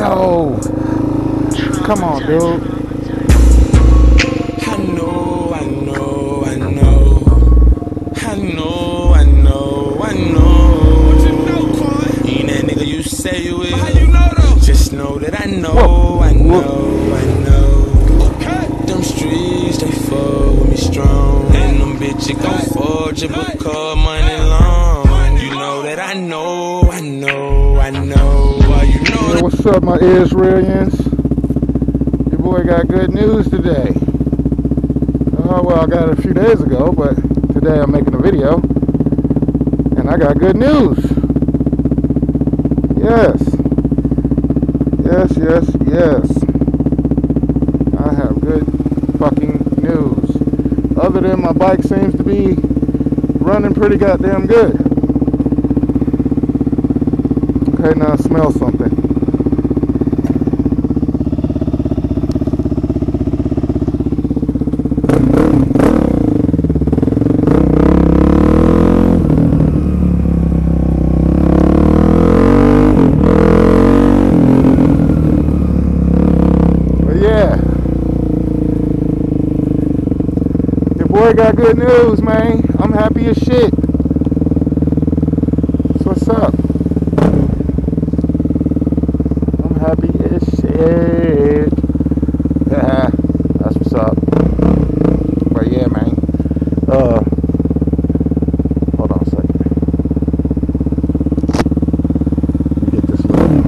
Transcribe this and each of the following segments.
No. Come on, dude. I know. What you know, Quan? You ain't that nigga you say you is. How you know though? Just know that I know. Okay. Them streets, they fuck with me strong. And them bitches gon' forge it because money long. You know that I know. Well, you know Hey, what's up, my Israelians? Your boy got good news today. Well, I got it a few days ago, but today I'm making a video. And I got good news. Yes. I have good fucking news. Other than my bike seems to be running pretty goddamn good. Okay, now smell something. Boy got good news, man. I'm happy as shit. So what's up? I'm happy as shit. Yeah, that's what's up. But yeah, man. Hold on a second. Let me get this little.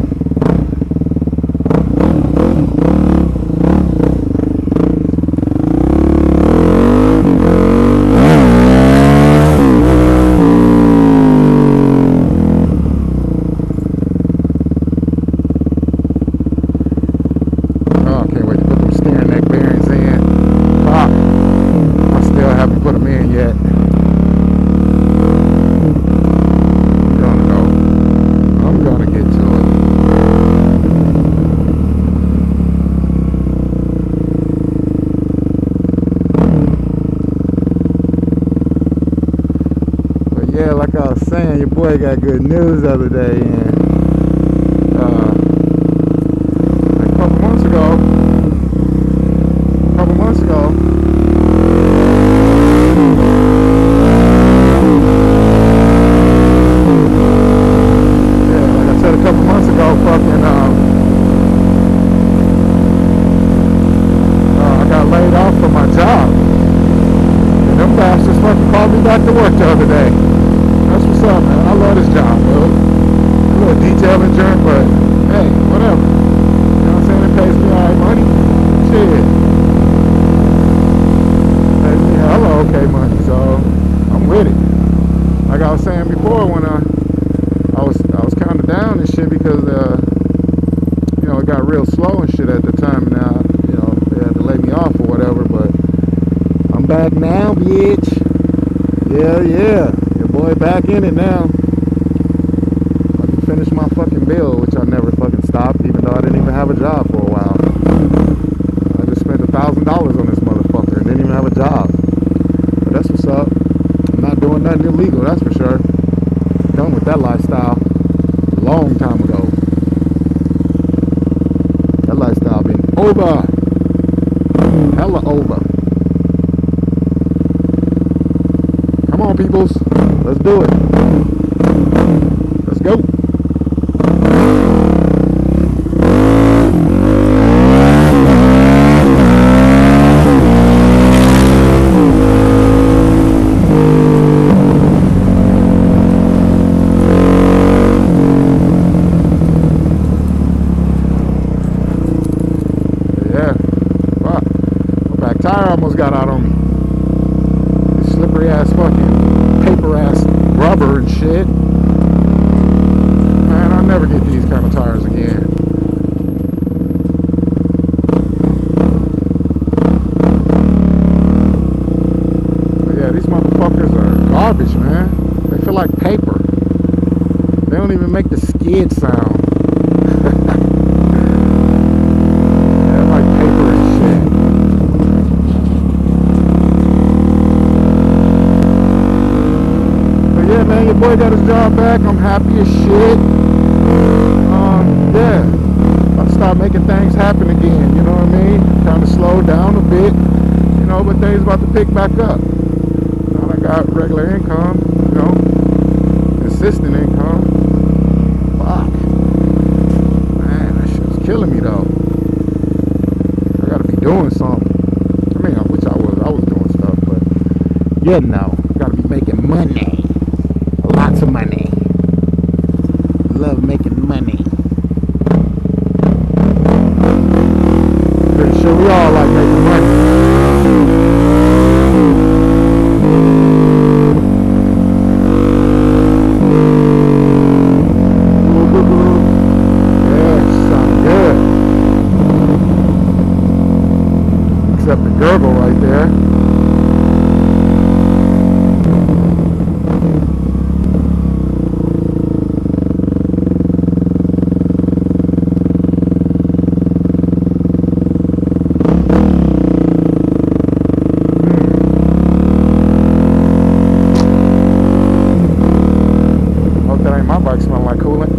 Yeah, like I was saying, your boy got good news the other day, and like a couple months ago, yeah, like I said, a couple months ago, fucking, I got laid off from my job, and them bastards fucking called me back to work the other day. That's what's up, man. I love this job, bro. A little detailing joint, but hey, whatever. You know what I'm saying? It pays me alright money. Shit. It pays me hella okay money, so I'm with it. Like I was saying before, when I was kind of down and shit because you know, it got real slow and shit at the time. Now, you know, they had to lay me off or whatever, but I'm back now, bitch. Yeah. Boy, back in it now. I can finish my fucking bill, which I never fucking stopped, even though I didn't even have a job for a while. I just spent $1,000 on this motherfucker and didn't even have a job. But that's what's up. I'm not doing nothing illegal, that's for sure. Done with that lifestyle a long time ago. That lifestyle been over. Hella over. Come on, peoples. Let's do it. Let's go. Yeah. Wow. My back tire almost got out on me. This slippery ass fucking paper ass rubber and shit. Man, I'll never get these kind of tires again. But yeah, these motherfuckers are garbage, man. They feel like paper. They don't even make the skid sound. Yeah, like paper and shit. Yeah, man, your boy got his job back. I'm happy as shit. Yeah. About to making things happen again, you know what I mean? Kind of slowed down a bit, you know, but things about to pick back up. Now I got regular income, you know, consistent income. Fuck. Man, that shit's killing me though. I gotta be doing something. I mean, which I was doing stuff, but yeah, no, gotta be making money. Lots of money. Love making money. Pretty sure we all like making money. Yeah, sound good. Except the gurgle right there. My bike smell like coolant.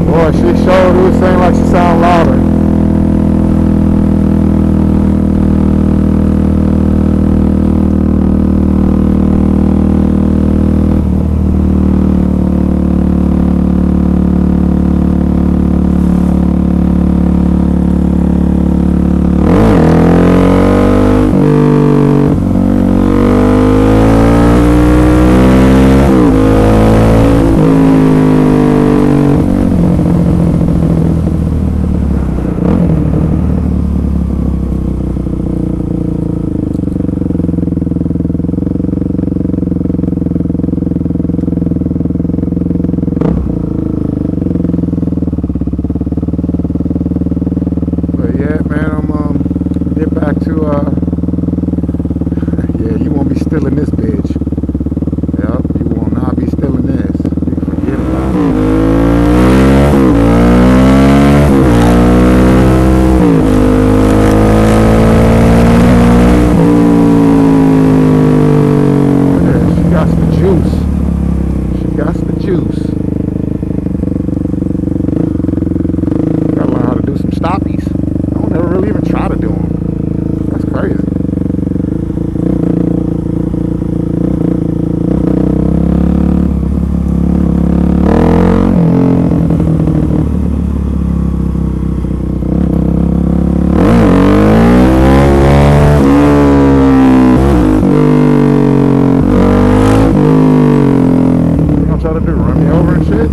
Boy, she showed it seemed like she sound louder. Back to yeah, you won't be stealing this bitch. Yep, you will not be stealing this. You can forget about it. Yeah, she got the juice. She got the juice. Gotta learn how to do some stoppies. I don't ever really even try to do them. Crazy. You gonna try to do run me over and shit?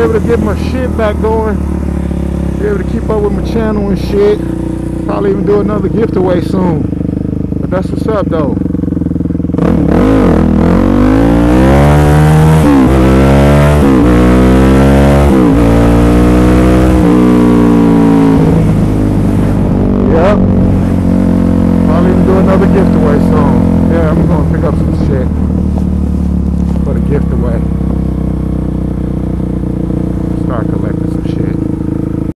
able to get my shit back going, be able to keep up with my channel and shit. Probably even do another giveaway soon. But that's what's up though. I'm going to pick up some shit, put a gift away.